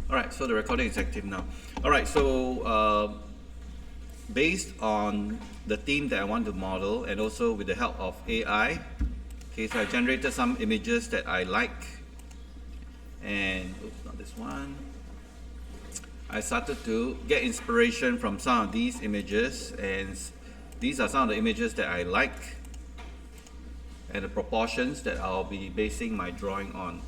Alright, so the recording is active now. Alright, so based on the theme that I want to model and also with the help of AI, okay, so I generated some images that I like, and oops, not this one. I started to get inspiration from some of these images, and these are some of the images that I like and the proportions that I'll be basing my drawing on.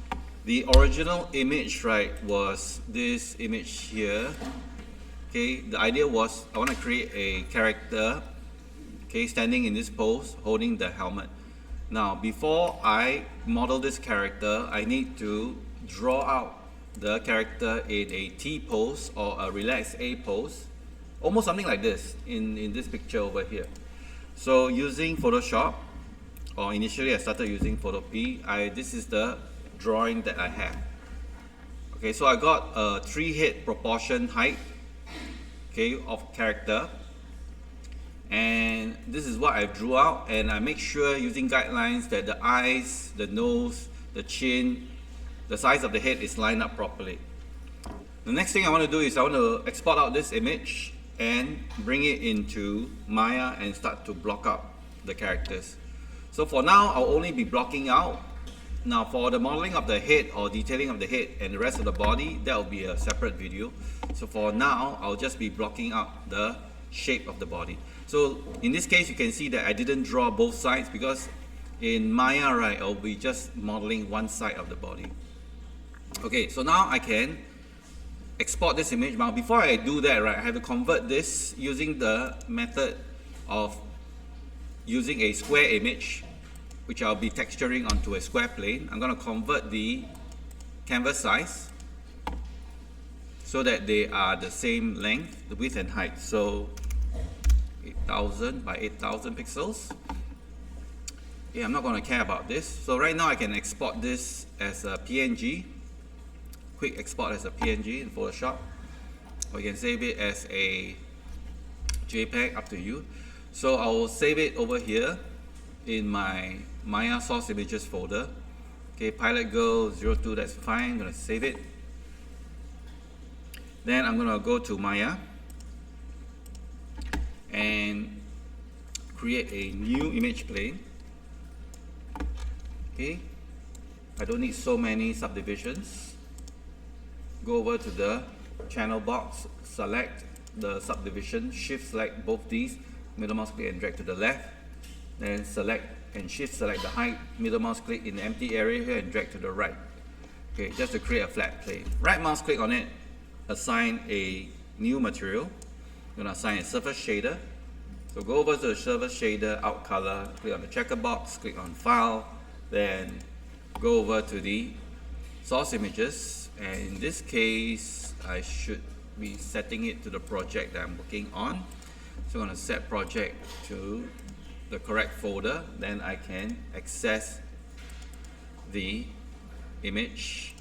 The original image, right, was this image here. Okay, the idea was I want to create a character, okay, standing in this pose, holding the helmet. Now, before I model this character, I need to draw out the character in a T pose or a relaxed A pose, almost something like this in this picture over here. So using Photoshop, or initially I started using Photo P, this is the drawing that I have. Okay, so I got a 3 head proportion height, okay, of character, and this is what I drew out, and I make sure using guidelines that the eyes, the nose, the chin, the size of the head is lined up properly. The next thing I want to do is I want to export out this image and bring it into Maya and start to block up the characters. So for now, I'll only be blocking out. Now for the modeling of the head or detailing of the head and the rest of the body, that will be a separate video. So for now, I'll just be blocking out the shape of the body. So in this case, you can see that I didn't draw both sides because in Maya, right, I'll be just modeling one side of the body. Okay, so now I can export this image. Now before I do that, right, I have to convert this using the method of using a square image, which I'll be texturing onto a square plane. I'm going to convert the canvas size so that they are the same length, the width and height. So 8000 by 8000 pixels. Yeah, I'm not going to care about this. So right now I can export this as a PNG, quick export as a PNG in Photoshop, or you can save it as a JPEG, up to you. So I will save it over here in my Maya source images folder. Okay, Pilot Girl 02, that's fine. I'm going to save it. Then I'm going to go to Maya and create a new image plane. Okay, I don't need so many subdivisions. Go over to the channel box, select the subdivision, shift select both these, middle mouse click and drag to the left, then select and shift select the height, middle mouse click in the empty area here and drag to the right. Okay, just to create a flat plane. Right mouse click on it, assign a new material. I'm going to assign a surface shader. So go over to the surface shader, out color, click on the checker box, click on file, then go over to the source images, and in this case I should be setting it to the project that I'm working on. So I'm going to set project to the correct folder, then I can access the image,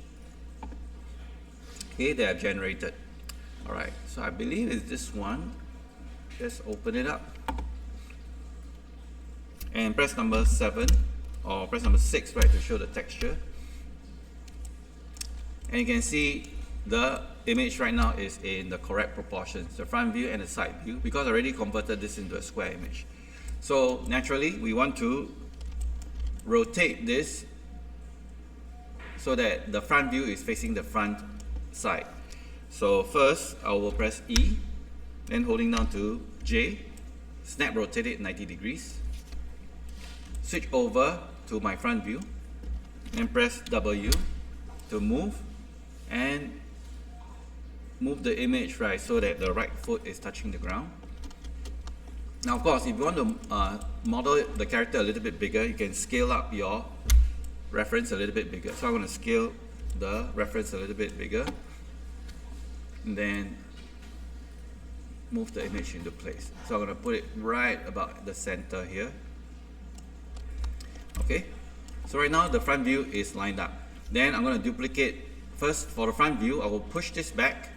okay, that I've generated. Alright, so I believe it's this one. Just open it up and press number 7 or press number 6, right, to show the texture. And you can see the image right now is in the correct proportions, the front view and the side view, because I already converted this into a square image. So naturally we want to rotate this so that the front view is facing the front side. So first I will press E, then holding down to J, snap rotate it 90 degrees, switch over to my front view, and press W to move, and move the image, right, so that the right foot is touching the ground. Now of course, if you want to model the character a little bit bigger, you can scale up your reference a little bit bigger. So I'm going to scale the reference a little bit bigger, and then move the image into place. So I'm going to put it right about the center here. Okay, so right now the front view is lined up. Then I'm going to duplicate, first for the front view I will push this back,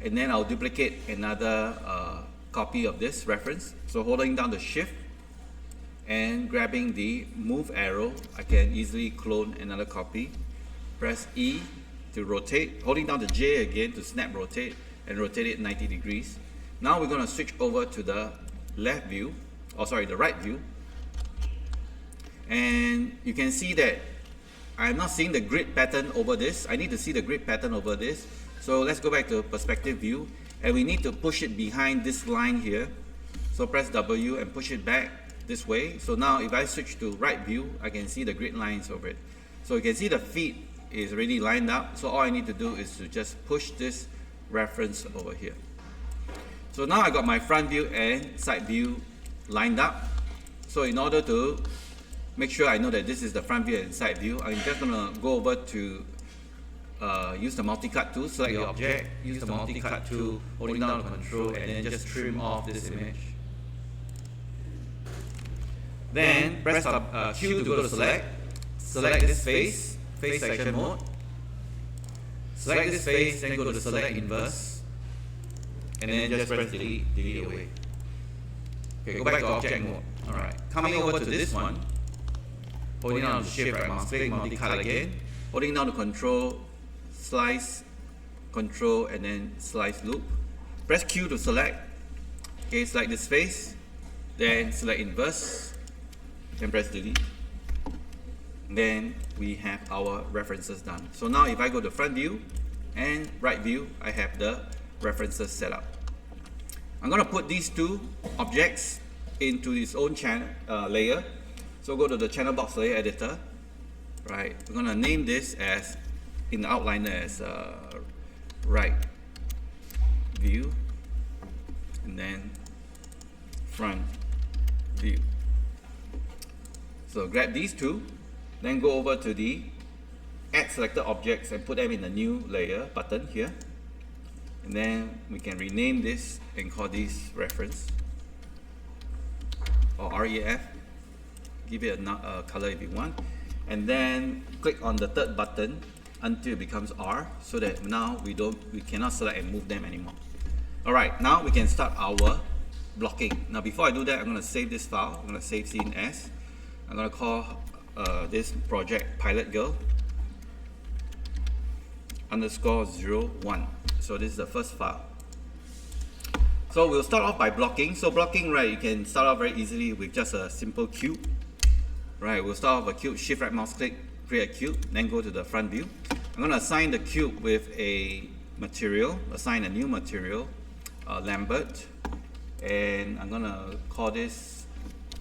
and then I'll duplicate another copy of this reference. So holding down the shift and grabbing the move arrow, I can easily clone another copy. Press E to rotate, holding down the J again to snap rotate and rotate it 90 degrees. Now we're going to switch over to the left view, or sorry, the right view. And you can see that I'm not seeing the grid pattern over this. I need to see the grid pattern over this. So let's go back to perspective view, and we need to push it behind this line here. So press W and push it back this way. So now if I switch to right view, I can see the grid lines over it. So you can see the feet is already lined up. So all I need to do is to just push this reference over here. So now I got my front view and side view lined up. So in order to make sure I know that this is the front view and side view, I'm just going to go over to use the multi-cut tool, select the object, use the multi-cut tool, holding down the control, and then just trim off this image. Then press Q to go to select this face section mode. Select this face, then go to select inverse, and then just press delete away. Okay, go back to object mode. Alright, coming over to this one, holding down the shift right mouse click, multi-cut again, holding down the control, slice, control, and then slice loop. Press Q to select. Okay, select this face, then select inverse, then press delete. Then we have our references done. So now if I go to front view and right view, I have the references set up. I'm going to put these two objects into its own channel layer. So go to the channel box layer editor. Right, we're going to name this as, in the outliner, as right view, and then front view. So grab these two, then go over to the add selected objects and put them in the new layer button here. And then we can rename this and call this reference, or REF. Give it a color if you want. And then click on the third button until it becomes R, so that now we cannot select and move them anymore. Alright, now we can start our blocking. Now before I do that, I'm going to save this file. I'm going to save scene as. I'm going to call this project Pilot Girl _01. So this is the first file. So we'll start off by blocking. So blocking, right, you can start off very easily with just a simple cube. Right, we'll start off a cube, shift right mouse click, create a cube, then go to the front view. I'm going to assign the cube with a material, assign a new material, Lambert, and I'm going to call this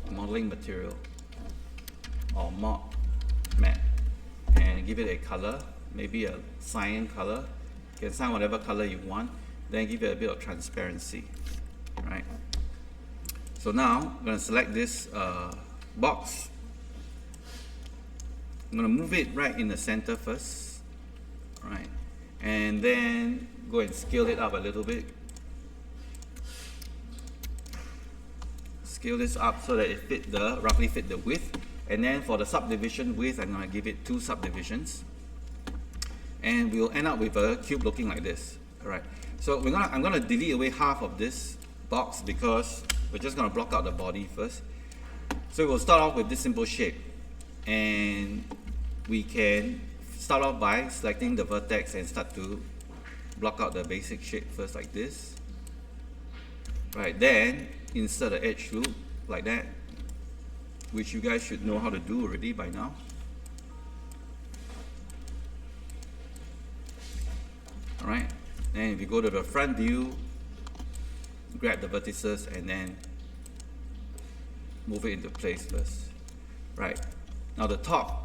modeling material, or mod mat, and give it a color, maybe a cyan color. You can assign whatever color you want, then give it a bit of transparency. Right. So now I'm going to select this box. I'm going to move it right in the center first, right, and then go and scale it up a little bit. Scale this up so that it roughly fit the width. And then for the subdivision width, I'm going to give it 2 subdivisions, and we'll end up with a cube looking like this. All right. So I'm going to delete away half of this box because we're just going to block out the body first. So we'll start off with this simple shape, and we can start off by selecting the vertex and start to block out the basic shape first like this. Right, then insert the edge loop like that, which you guys should know how to do already by now. Alright, then if you go to the front view, grab the vertices and then move it into place first. Right, now the top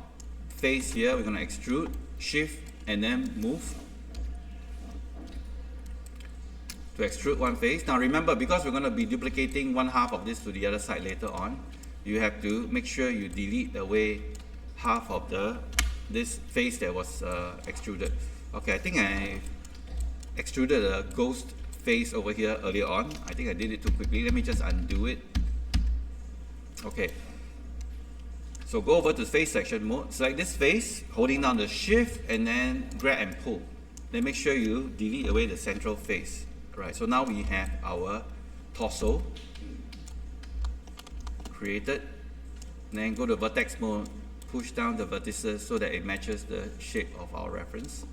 face here, we're going to extrude, shift, and then move to extrude one face. Now remember, because we're going to be duplicating one half of this to the other side later on, you have to make sure you delete away half of this face that was extruded. Okay, I think I extruded a ghost face over here earlier on. I think I did it too quickly. Let me just undo it. Okay. So go over to face section mode, select this face, holding down the shift, and then grab and pull. Then make sure you delete away the central face. Right, so now we have our torso created. Then go to vertex mode, push down the vertices so that it matches the shape of our reference.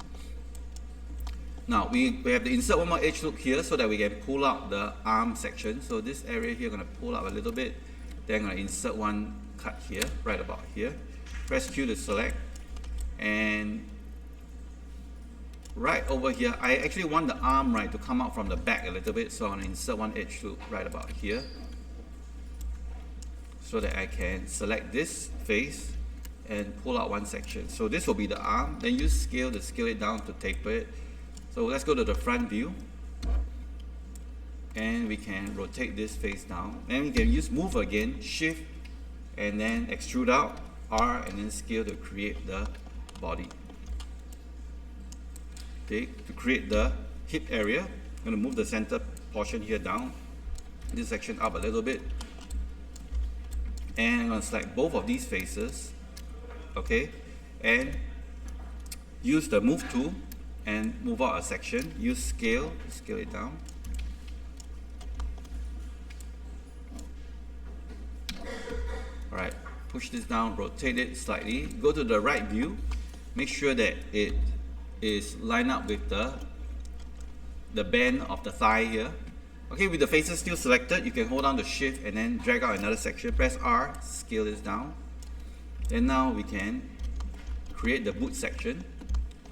Now we have to insert one more edge loop here so that we can pull out the arm section. So this area here, I'm going to pull out a little bit. Then I'm going to insert one cut here, right about here. Press Q to select. And right over here, I actually want the arm right to come out from the back a little bit. So I'm going to insert one edge loop right about here, so that I can select this face and pull out one section. So this will be the arm. Then use scale to scale it down to taper it. So let's go to the front view, and we can rotate this face down. And we can use move again, shift, and then extrude out, R, and then scale to create the body. Okay, to create the hip area, I'm going to move the center portion here down, this section up a little bit, and I'm going to select both of these faces, okay, and use the move tool and move out a section. Use scale to scale it down. Alright, push this down, rotate it slightly, go to the right view, make sure that it is lined up with the bend of the thigh here. Okay, with the faces still selected, you can hold down the shift and then drag out another section. Press R, scale this down. And now we can create the boot section.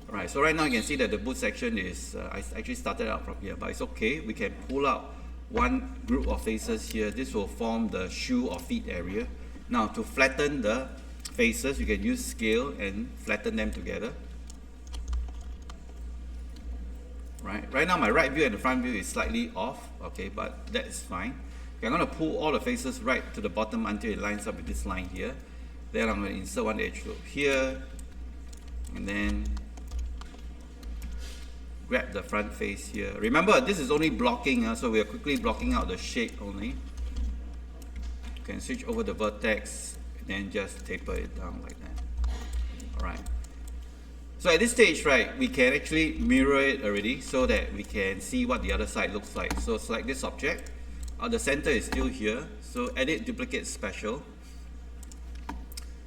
Alright, so right now you can see that the boot section is, I actually started out from here, but it's okay. We can pull out one group of faces here. This will form the shoe or feet area. Now to flatten the faces, you can use scale and flatten them together. Right now my right view and the front view is slightly off, okay, but that's fine. Okay, I'm going to pull all the faces right to the bottom until it lines up with this line here. Then I'm going to insert one edge loop here, and then grab the front face here. Remember, this is only blocking, so we are quickly blocking out the shape only. You can switch over the vertex and then just taper it down like that. Alright. So at this stage, right, we can actually mirror it already so that we can see what the other side looks like. So select this object. The center is still here. So edit, duplicate, special.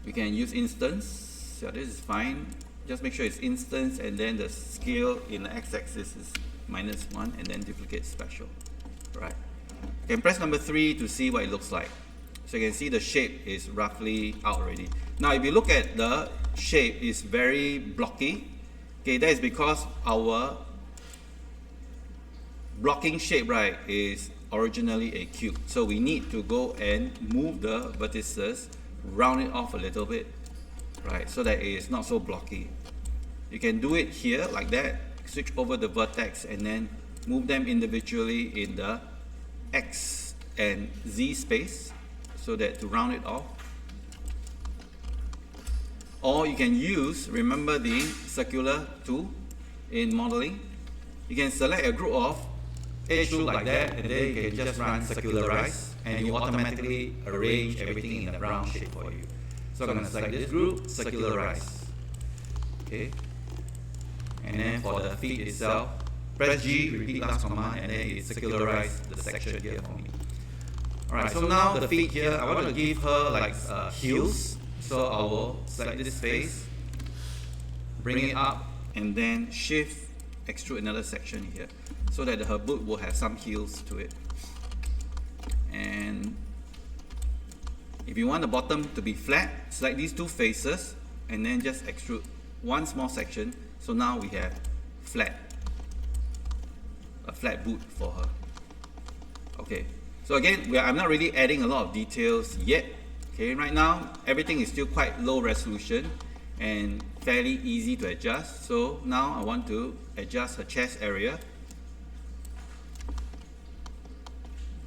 We can use instance. Yeah, this is fine. Just make sure it's instance, and then the scale in the x-axis is -1, and then duplicate special. Right. You can press number 3 to see what it looks like. So you can see the shape is roughly out already. Now if you look at the shape, it's very blocky. Okay, that is because our blocking shape, right, is originally a cube. So we need to go and move the vertices, round it off a little bit, right, so that it is not so blocky. You can do it here like that, switch over the vertex and then move them individually in the X and Z space so that to round it off. Or you can use, remember the circular tool in modeling, you can select a group of edge loop like that, and then you can just run circularize, and you automatically arrange everything in a round shape for you. So I'm going to select this group, circularize. Okay. And then for the feet itself, press G, repeat last command, and then it circularize the section here for me. Alright, so now the feet here, I want to give her like heels. So I will select this face, bring it up, and then shift, extrude another section here so that her boot will have some heels to it. And if you want the bottom to be flat, select these two faces and then just extrude one small section. So now we have a flat boot for her. Okay, so again, I'm not really adding a lot of details yet. Okay, right now everything is still quite low resolution and fairly easy to adjust. So now I want to adjust her chest area.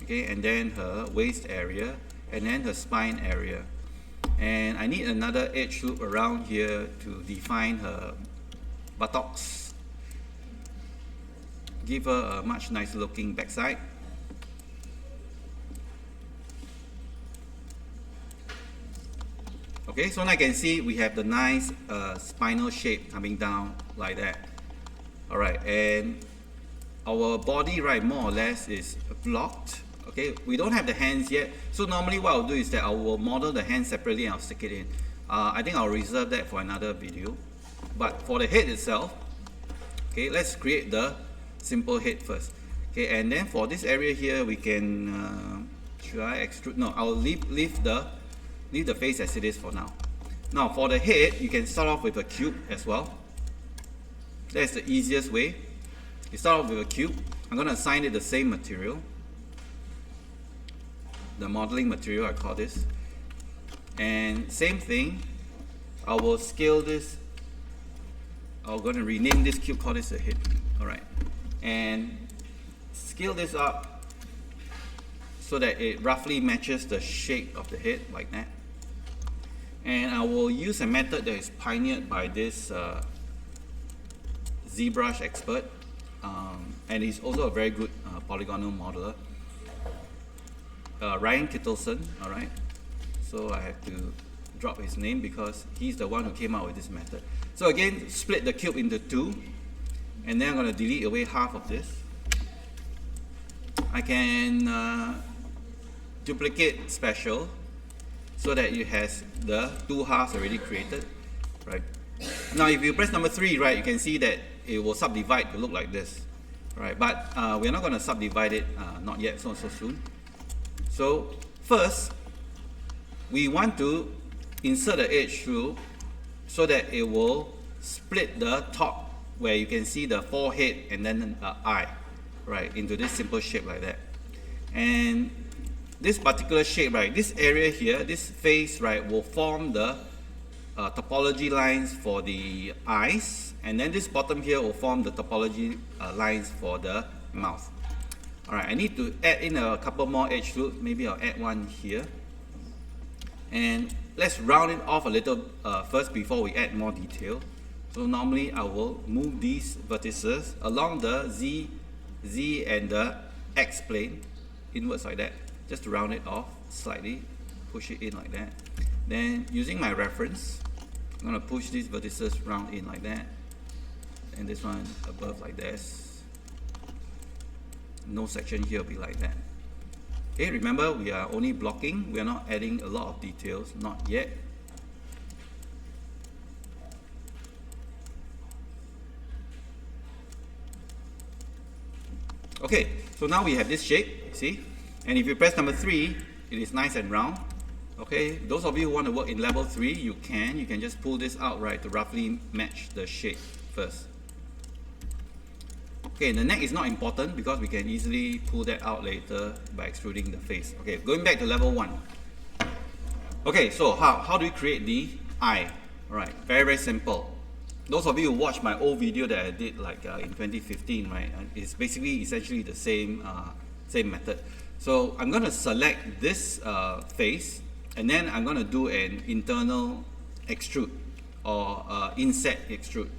Okay, and then her waist area, and then her spine area. And I need another edge loop around here to define her buttocks. Give her a much nicer looking backside. Okay, so now I can see we have the nice spinal shape coming down like that. Alright, and our body, right, more or less is blocked. Okay, we don't have the hands yet. So normally what I'll do is that I will model the hands separately and I'll stick it in. I think I'll reserve that for another video. But for the head itself, Okay, let's create the simple head first. Okay, and then for this area here, we can, should I extrude? No, I'll leave the face as it is for now. Now for the head, you can start off with a cube as well. That's the easiest way. You start off with a cube. I'm going to assign it the same material. The modeling material, I call this. And same thing, I will scale this. I'm going to rename this cube, call this a head. Alright. And scale this up so that it roughly matches the shape of the head, like that. And I will use a method that is pioneered by this ZBrush expert, and he's also a very good polygonal modeler, Ryan Kittleson. All right, so I have to drop his name because he's the one who came up with this method. So again, split the cube into two, and then I'm going to delete away half of this. I can duplicate special so that it has the two halves already created, right? Now if you press number 3, right, you can see that it will subdivide to look like this, right? But we're not going to subdivide it, not yet, so soon. So first, we want to insert the edge through so that it will split the top where you can see the forehead and then an eye, right, into this simple shape like that. And this particular shape, right, this area here, this face, right, will form the topology lines for the eyes, and then this bottom here will form the topology lines for the mouth. Alright, I need to add in a couple more edge loops. Maybe I'll add one here. And let's round it off a little first before we add more detail. So normally I will move these vertices along the Z and the X plane inwards like that, just to round it off slightly, push it in like that. Then using my reference, I'm going to push these vertices round in like that, and this one above like this. No section here will be like that. Okay, remember we are only blocking, we are not adding a lot of details, not yet. Okay, so now we have this shape, see? And if you press number 3, it is nice and round. Okay, those of you who want to work in level 3, you can just pull this out, right, to roughly match the shape first. Okay, the neck is not important because we can easily pull that out later by extruding the face. Okay, going back to level 1. Okay, so how do we create the eye? Alright, very simple. Those of you who watched my old video that I did like in 2015, right, it's basically essentially the same method. So I'm going to select this face, and then I'm going to do an internal extrude or inset extrude.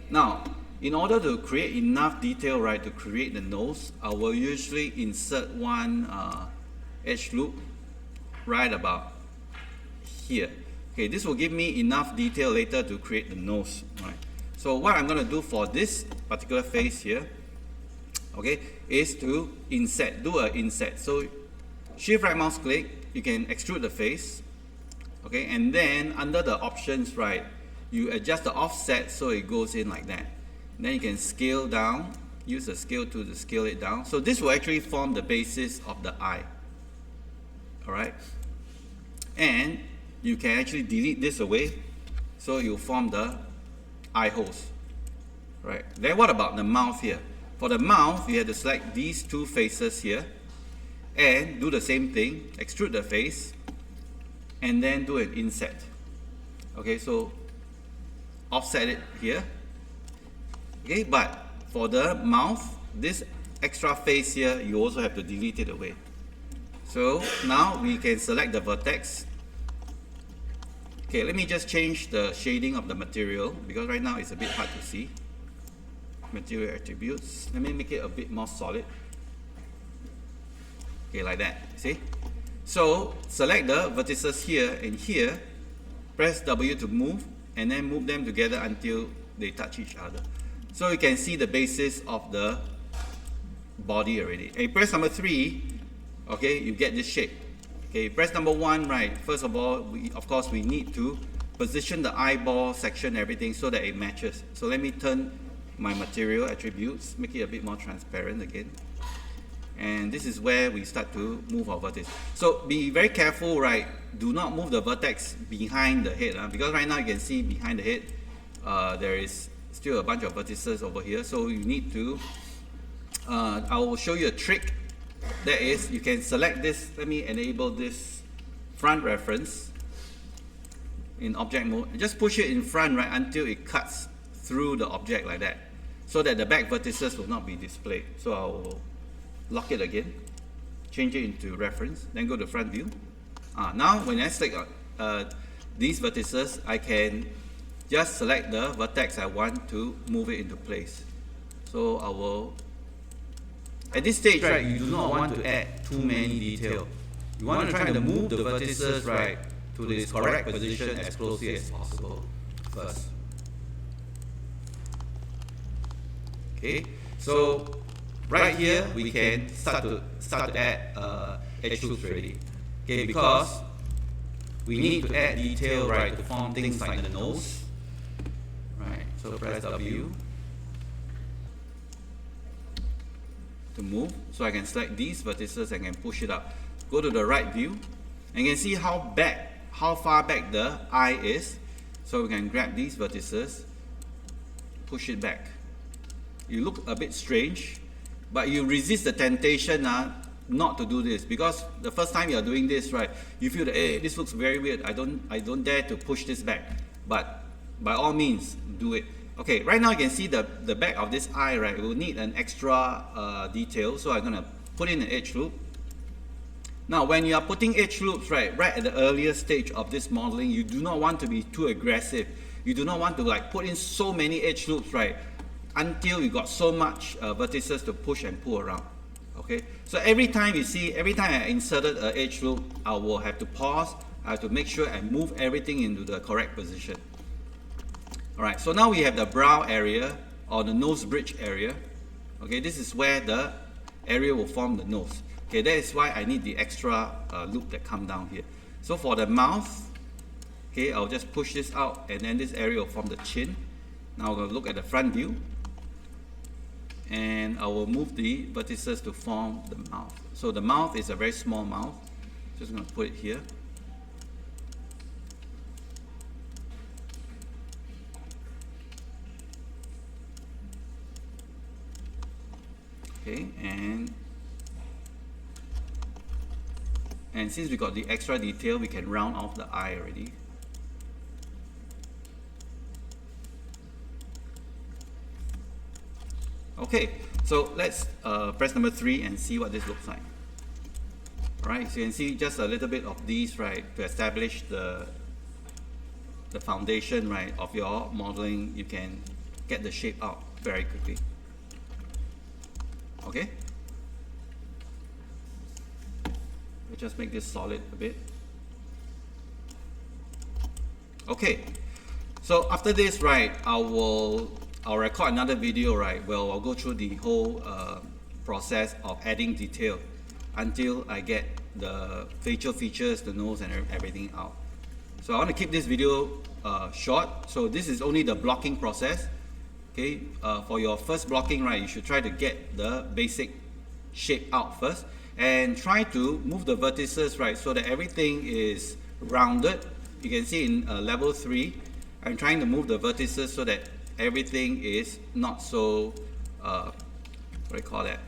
Now, in order to create enough detail, right, to create the nose, I will usually insert one edge loop right about here. Okay, this will give me enough detail later to create the nose, right? So what I'm going to do for this particular face here, okay, is to inset, do an inset. So shift right mouse click, you can extrude the face, okay, and then under the options, right, you adjust the offset so it goes in like that. And then you can scale down, use the scale tool to scale it down. So this will actually form the basis of the eye. Alright, and you can actually delete this away, so you'll form the eye holes. Right. Then what about the mouth here? For the mouth, you have to select these two faces here and do the same thing, extrude the face and then do an inset. Okay, so offset it here. Okay, but for the mouth, this extra face here, you also have to delete it away. So now we can select the vertex. Okay, let me just change the shading of the material because right now it's a bit hard to see. Material attributes. Let me make it a bit more solid. Okay, like that. See? So select the vertices here and here. Press W to move, and then move them together until they touch each other. So you can see the basis of the body already. And you press number 3, okay, you get this shape. Okay, press number 1, right, first of all, of course we need to position the eyeball section, everything, so that it matches. So let me turn my material attributes, make it a bit more transparent again. And this is where we start to move our vertex. So be very careful, right? Do not move the vertex behind the head, because right now you can see behind the head, there is still a bunch of vertices over here. So you need to, I will show you a trick. That is, you can select this. Let me enable this front reference in object mode. Just push it in front, right, until it cuts through the object like that, so that the back vertices will not be displayed. So I will lock it again, change it into reference, then go to front view. Now when I select these vertices, I can just select the vertex I want to move it into place. So I will, at this stage, right, you do not want to add too many detail. You want to try to move the vertices, right, to this correct position as closely as possible first. Okay, so right here we can start to add edge loops already. Okay, because we need to add detail, right, to form things like the nose. Right, so press W to move. So I can select these vertices and can push it up. Go to the right view, and you can see how far back the eye is. So we can grab these vertices, push it back. You look a bit strange, but you resist the temptation not to do this, because the first time you're doing this, right, you feel that, hey, this looks very weird. I don't dare to push this back. But by all means, do it. Okay, right now you can see the back of this eye, right, will need an extra detail. So I'm gonna put in an edge loop. Now, when you are putting edge loops, right at the earlier stage of this modeling, you do not want to be too aggressive. You do not want to like put in so many edge loops, right, until you got so much vertices to push and pull around. Okay, so every time I inserted an edge loop, I will have to pause. I have to make sure I move everything into the correct position. All right, so now we have the brow area, or the nose bridge area. Okay, this is where the area will form the nose. Okay, that is why I need the extra loop that come down here. So for the mouth, okay, I'll just push this out, and then this area will form the chin. Now I'm going to look at the front view, and I will move the vertices to form the mouth. So the mouth is a very small mouth. Just going to put it here. Okay, and since we got the extra detail, we can round off the eye already. Okay, so let's press number 3 and see what this looks like. Alright, so you can see just a little bit of these, right, to establish the foundation, right, of your modeling. You can get the shape out very quickly. Okay, we'll just make this solid a bit. Okay, so after this, right, I'll record another video, right, where I'll go through the whole process of adding detail until I get the facial features, the nose, and everything out. So I want to keep this video short. So this is only the blocking process. Okay, for your first blocking, right, you should try to get the basic shape out first, and try to move the vertices, right, so that everything is rounded. You can see in level 3, I'm trying to move the vertices so that everything is not so, what do you call that,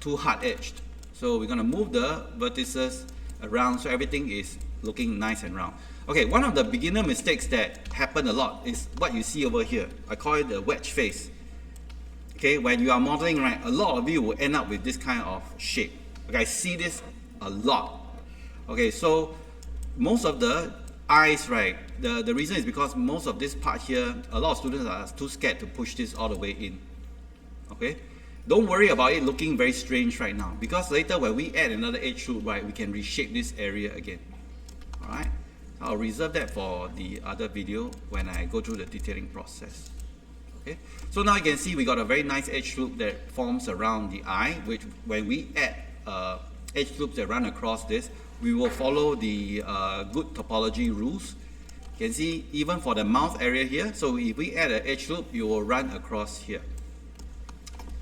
too hard-edged. So we're going to move the vertices around so everything is looking nice and round. Okay, one of the beginner mistakes that happen a lot is what you see over here. I call it the wedge face. Okay, when you are modeling, right, a lot of you will end up with this kind of shape. Okay, I see this a lot. Okay, so most of the eyes, right, the reason is because most of this part here, a lot of students are too scared to push this all the way in. Okay, don't worry about it looking very strange right now, because later when we add another edge loop, right, we can reshape this area again. All right. I'll reserve that for the other video when I go through the detailing process. Okay, so now you can see we got a very nice edge loop that forms around the eye, which when we add edge loops that run across this, we will follow the good topology rules. You can see even for the mouth area here, so if we add an edge loop, it will run across here.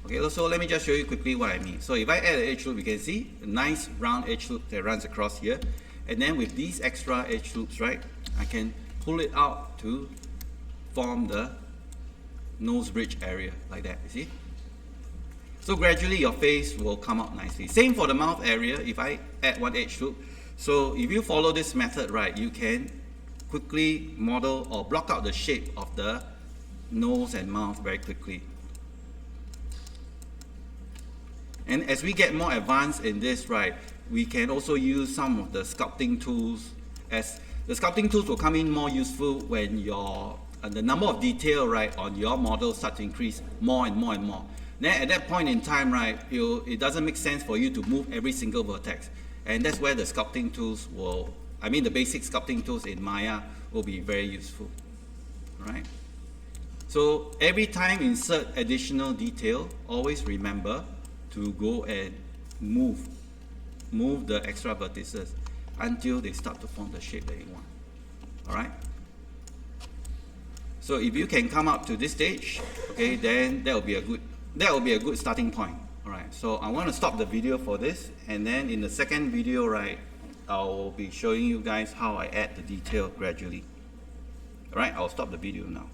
Okay, so let me just show you quickly what I mean. So if I add an edge loop, you can see a nice round edge loop that runs across here. And then with these extra edge loops, right, I can pull it out to form the nose bridge area like that, you see? So gradually your face will come out nicely. Same for the mouth area, if I add one edge loop. So if you follow this method, right, you can quickly model or block out the shape of the nose and mouth very quickly. And as we get more advanced in this, right, we can also use some of the sculpting tools. As the sculpting tools will come in more useful when the number of detail, right, on your model start to increase more and more and more. Then at that point in time, right, it doesn't make sense for you to move every single vertex. And that's where the sculpting tools will, the basic sculpting tools in Maya will be very useful, right? So every time insert additional detail, always remember to go and move the extra vertices until they start to form the shape that you want. All right. So if you can come up to this stage, okay, then that will be a good starting point. All right. So I want to stop the video for this, and then in the second video, right, I'll be showing you guys how I add the detail gradually. All right. I'll stop the video now.